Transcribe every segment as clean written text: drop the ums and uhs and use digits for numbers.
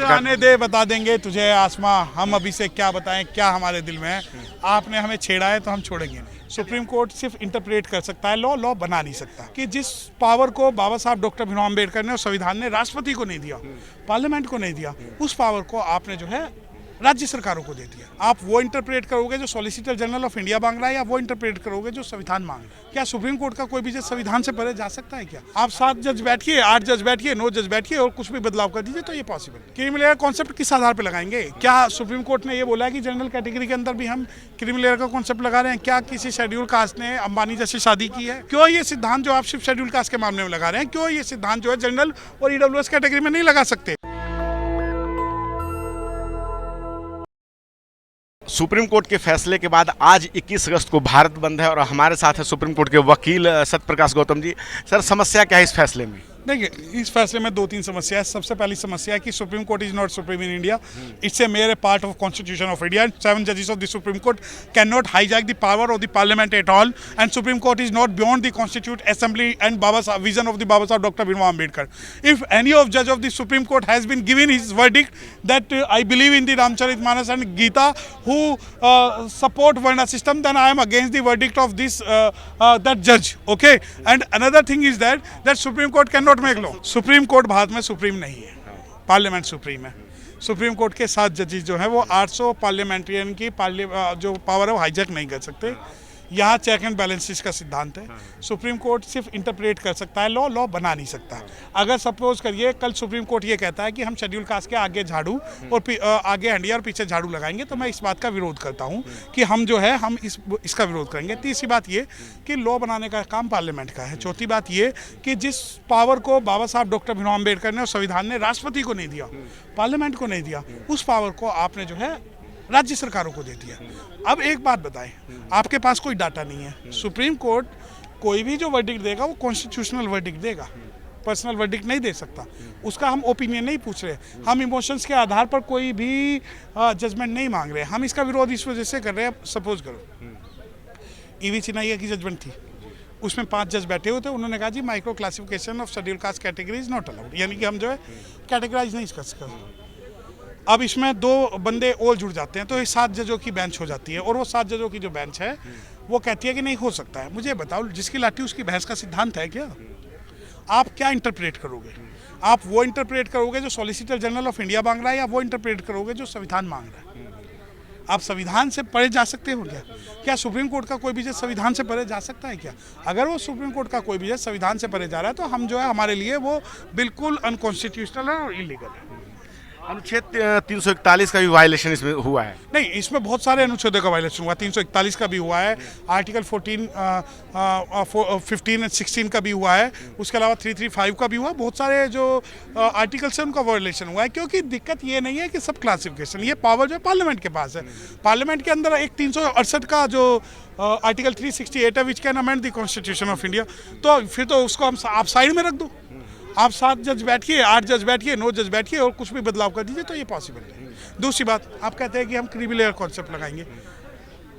आने दे, बता देंगे तुझे आसमां, हम अभी से क्या बताएं क्या हमारे दिल में है। आपने हमें छेड़ा है तो हम छोड़ेंगे नहीं। सुप्रीम कोर्ट सिर्फ इंटरप्रेट कर सकता है, लॉ बना नहीं सकता। कि जिस पावर को बाबा साहब डॉक्टर भीमराव अम्बेडकर ने और संविधान ने राष्ट्रपति को नहीं दिया, पार्लियामेंट को नहीं दिया, उस पावर को आपने जो है राज्य सरकारों को दे दिया। आप वो इंटरप्रेट करोगे जो सॉलिसिटर जनरल ऑफ इंडिया मांग रहा है, या वो इंटरप्रेट करोगे जो संविधान मांग रहा है। क्या सुप्रीम कोर्ट का कोई भी जज संविधान से परे जा सकता है क्या? आप 7 जज बैठिए, 8 जज बैठिए, 9 जज बैठिए और कुछ भी बदलाव कर दीजिए तो ये पॉसिबल है। क्रिमिनल एयर कॉन्सेप्ट किस आधार पर लगाएंगे? क्या सुप्रीम कोर्ट ने ये बोला है कि जनरल कैटेगरी के अंदर भी हम क्रिमिनल एयर का कॉन्सेप्ट लगा रहे हैं? क्या किसी शेड्यूल कास्ट ने अंबानी जैसी शादी की है? क्यों ये सिद्धांत जो आप सिर्फ शेड्यूल कास्ट के मामले में लगा रहे हैं, क्यों ये सिद्धांत जो है जनरल और ईडब्ल्यूएस कैटेगरी में नहीं लगा सकते? सुप्रीम कोर्ट के फैसले के बाद आज 21 अगस्त को भारत बंद है और हमारे साथ है सुप्रीम कोर्ट के वकील सत्यप्रकाश गौतम जी। सर, समस्या क्या है इस फैसले में? देखिए, इस फैसले में 2-3 समस्या है। सबसे पहली समस्या है कि supreme court is not supreme in India, it's a mayor part of constitution of India and 7 जजेस of the supreme court can not hijack the power of the parliament at all and supreme court is not beyond the constitute assembly and vision of the बाबा साहब doctor Bhimrao Ambedkar. If any of जज of the supreme court has been given his verdict that I believe in the Ramcharitmanas and Gita who support Varna system, then I am against the verdict of this that judge. Okay, and another thing is that Supreme Court cannot make law. Supreme Court Bharat में supreme नहीं है, parliament supreme है। Supreme court के 7 जजेस जो हैं वो 800 parliamentarian की जो पावर है वो हाईजैक नहीं कर सकते। यहाँ चेक एंड बैलेंसेस का सिद्धांत है। सुप्रीम कोर्ट सिर्फ इंटरप्रेट कर सकता है, लॉ बना नहीं सकता। अगर सपोज करिए कल सुप्रीम कोर्ट ये कहता है कि हम शेड्यूल कास्ट के आगे झाड़ू और आगे हंडिया और पीछे झाड़ू लगाएंगे, तो मैं इस बात का विरोध करता हूँ कि हम जो है हम इसका विरोध करेंगे। तीसरी बात ये कि लॉ बनाने का काम पार्लियामेंट का है। चौथी बात ये कि जिस पावर को बाबा साहब डॉक्टर भीमराव अम्बेडकर ने और संविधान ने राष्ट्रपति को नहीं दिया, पार्लियामेंट को नहीं दिया, उस पावर को आपने जो है राज्य सरकारों को दे दिया। अब एक बात बताएं, आपके पास कोई डाटा नहीं है। सुप्रीम कोर्ट कोई भी जो वर्डिक्ट देगा वो कॉन्स्टिट्यूशनल वर्डिक्ट देगा, पर्सनल वर्डिक्ट नहीं दे सकता। उसका हम ओपिनियन नहीं पूछ रहे, हम इमोशंस के आधार पर कोई भी जजमेंट नहीं मांग रहे। हम इसका विरोध इस वजह से कर रहे हैं। सपोज करो ईवी चिनाइया की जजमेंट थी, उसमें 5 जज बैठे हुए थे, उन्होंने कहा जी micro classification of schedule caste category is not allowed, यानी कि हम जो है कैटेगराइज नहीं कर सकते। अब इसमें 2 बंदे और जुड़ जाते हैं तो ये 7 जजों की बेंच हो जाती है, और वो 7 जजों की जो बेंच है वो कहती है कि नहीं हो सकता है। मुझे बताओ, जिसकी लाठी उसकी भैंस का सिद्धांत है क्या? आप क्या इंटरप्रेट करोगे? आप वो इंटरप्रेट करोगे जो सॉलिसिटर जनरल ऑफ इंडिया मांग रहा है, या वो इंटरप्रेट करोगे जो संविधान मांग रहा है? आप संविधान से परे जा सकते हो क्या? क्या सुप्रीम कोर्ट का कोई भी जज संविधान से परे जा सकता है क्या? अगर वो सुप्रीम कोर्ट का कोई भी जज संविधान से परे जा रहा है तो हम जो है हमारे लिए वो बिल्कुल अनकॉन्स्टिट्यूशनल है और इलीगल है। अनुच्छेद 341 का भी वायलेशन इसमें हुआ है? नहीं, इसमें बहुत सारे अनुच्छेदों का वायलेशन हुआ। 341 का भी हुआ है, आर्टिकल 15 और 16 का भी हुआ है, उसके अलावा 335 का भी हुआ। बहुत सारे जो आर्टिकल्स हैं उनका वायलेशन हुआ है, क्योंकि दिक्कत ये नहीं है कि सब क्लासिफिकेशन, ये पावर जो है पार्लियामेंट के पास है। पार्लियामेंट के अंदर एक 368 का जो आर्टिकल 368 है which can amend the constitution of India, तो फिर तो उसको हम आप साइड में रख दो। आप 7 जज बैठिए, 8 जज बैठिए, 9 जज बैठिए और कुछ भी बदलाव कर दीजिए तो ये पॉसिबल है। दूसरी बात, आप कहते हैं कि हम क्रिमिनल एयर कॉन्सेप्ट लगाएंगे।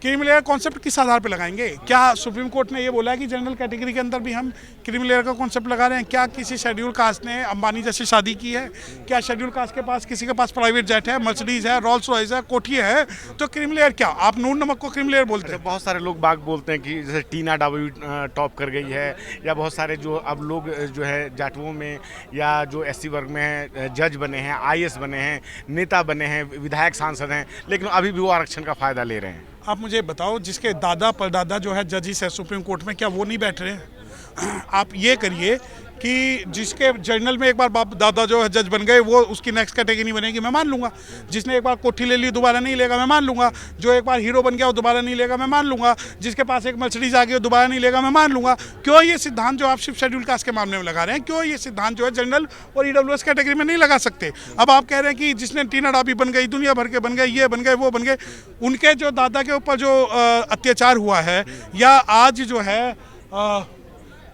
क्रिमिनल एयर कॉन्सेप्ट किस आधार पर लगाएंगे? क्या सुप्रीम कोर्ट ने ये बोला है कि जनरल कैटेगरी के अंदर भी हम क्रिमिनल एयर का कॉन्सेप्ट लगा रहे हैं? क्या किसी शेड्यूल कास्ट ने अंबानी जैसी शादी की है? क्या शेड्यूल कास्ट के पास किसी के पास प्राइवेट जेट है, मर्सिडीज है, रोल्स रॉयस है, कोठी है, तो क्रिमिनल एयर क्या? आप नून नमक को क्रिमिनल एयर बोलते हैं। बहुत सारे लोग बाग बोलते हैं कि जैसे टीना डाबी टॉप कर गई है, या बहुत सारे जो अब लोग जो है जाटुओं में या जो SC वर्ग में है जज बने हैं, IAS बने हैं, नेता बने हैं, विधायक सांसद हैं, लेकिन अभी भी वो आरक्षण का फ़ायदा ले रहे हैं। आप मुझे बताओ, जिसके दादा परदादा जो है जजिस है सुप्रीम कोर्ट में, क्या वो नहीं बैठ रहे हैं? आप ये करिए कि जिसके जर्नल में एक बार बाप दादा जो है जज बन गए, वो उसकी नेक्स्ट कैटेगरी नहीं बनेगी, मैं मान लूँगा। जिसने एक बार कोठी ले ली दोबारा नहीं लेगा, मैं मान लूँगा। जो एक बार हीरो बन गया वो दोबारा नहीं लेगा, मैं मान लूँगा। जिसके पास एक मर्सिडीज आ गई वो दोबारा नहीं लेगा, मैं मान लूँगा। क्यों ये सिद्धांत जो आप सिर्फ शेड्यूल कास्ट के मामले में लगा रहे हैं, क्यों ये सिद्धांत जो है जनरल और ईडब्ल्यूएस कैटेगरी में नहीं लगा सकते? अब आप कह रहे हैं कि जिसने टीना डाबी बन गई, दुनिया भर के बन गए, ये बन गए, वो बन गए, उनके जो दादा के ऊपर जो अत्याचार हुआ है, या आज जो है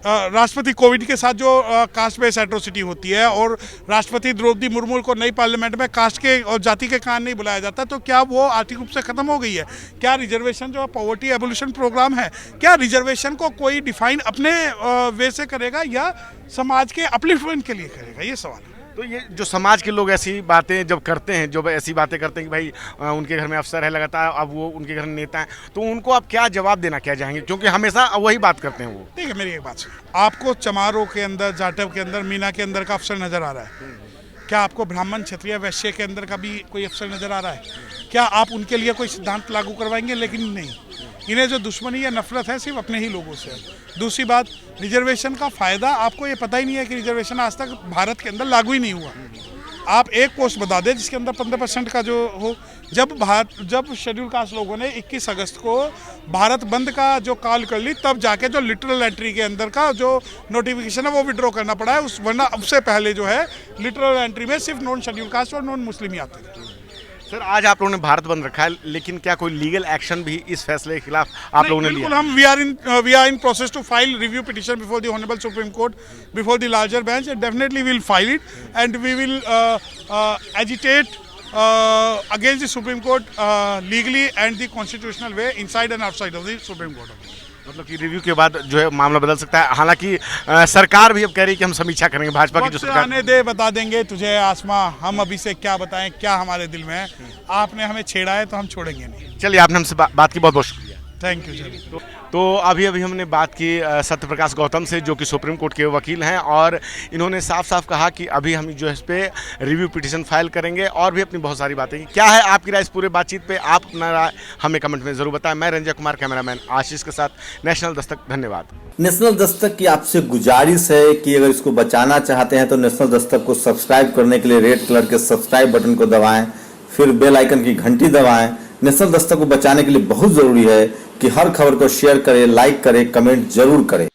राष्ट्रपति कोविंद के साथ जो कास्ट बेस्ड एट्रोसिटी होती है, और राष्ट्रपति द्रौपदी मुर्मू को नई पार्लियामेंट में कास्ट के और जाति के कारण नहीं बुलाया जाता, तो क्या वो आर्थिक रूप से खत्म हो गई है? क्या रिजर्वेशन जो पॉवर्टी एबोलिशन प्रोग्राम है, क्या रिजर्वेशन को कोई डिफाइन अपने वे से करेगा या समाज के अपलिफ्टमेंट के लिए करेगा? ये सवाल है। तो ये जो समाज के लोग ऐसी बातें जब करते हैं, जब ऐसी बातें करते हैं कि भाई उनके घर में अफसर है लगातार, अब वो उनके घर में नेता हैं, तो उनको आप क्या जवाब देना क्या चाहेंगे, क्योंकि हमेशा वही बात करते हैं वो। ठीक है, मेरी एक बात सुनो, आपको चमारों के अंदर, जाटव के अंदर, मीना के अंदर का अफसर नजर आ रहा है? क्या आपको ब्राह्मण, क्षत्रिय, वैश्य के अंदर का भी कोई अफसर नजर आ रहा है? क्या आप उनके लिए कोई सिद्धांत लागू करवाएंगे? लेकिन नहीं, इन्हें जो दुश्मनी या नफरत है सिर्फ अपने ही लोगों से है। दूसरी बात, रिजर्वेशन का फायदा आपको ये पता ही नहीं है कि रिजर्वेशन आज तक भारत के अंदर लागू ही नहीं हुआ। आप एक पोस्ट बता दें जिसके अंदर 15% का जो हो। जब शेड्यूल कास्ट लोगों ने 21 अगस्त को भारत बंद का जो कॉल कर ली, तब जाके जो लिटरल एंट्री के अंदर का जो नोटिफिकेशन है वो विड्रॉ करना पड़ा है। उस वरना उससे पहले जो है लिटरल एंट्री में सिर्फ नॉन शेड्यूल कास्ट और नॉन मुस्लिम ही आते थे। सर, आज आप लोगों ने भारत बंद रखा है, लेकिन क्या कोई लीगल एक्शन भी इस फैसले के खिलाफ आप लोगों ने लिया? बिल्कुल, हम we are in process to file review petition before the honourable supreme court, before the larger bench, and definitely we will file it and we will agitate against the Supreme Court legally and the constitutional way inside and outside of the Supreme Court. मतलब कि review के बाद जो है मामला बदल सकता है। हालांकि सरकार भी अब कह रही है कि हम समीक्षा करेंगे, भाजपा की जो सरकार। आने दे, बता देंगे तुझे आसमां, हम अभी से क्या बताएं क्या हमारे दिल में है। आपने हमें छेड़ा है तो हम छोड़ेंगे नहीं। चलिए, आपने हमसे बात की, बहुत बहुत शुक्रिया। Thank you sir. तो अभी हमने बात की सत्यप्रकाश गौतम से, जो कि सुप्रीम कोर्ट के वकील हैं, और इन्होंने साफ साफ कहा कि अभी हम जो है इस पर रिव्यू पिटिशन फाइल करेंगे और भी अपनी बहुत सारी बातें की। क्या है आपकी राय इस पूरे बातचीत पे? आप अपना राय हमें कमेंट में ज़रूर बताएं। मैं रंजय कुमार, कैमरामैन आशीष के साथ, नेशनल दस्तक। धन्यवाद। नेशनल दस्तक की आपसे गुजारिश है कि अगर इसको बचाना चाहते हैं तो नेशनल दस्तक को सब्सक्राइब करने के लिए रेड कलर के सब्सक्राइब बटन को दबाएं, फिर बेल आइकन की घंटी दबाएं। नेशनल दस्तक को बचाने के लिए बहुत जरूरी है कि हर खबर को शेयर करें, लाइक करें, कमेंट जरूर करें।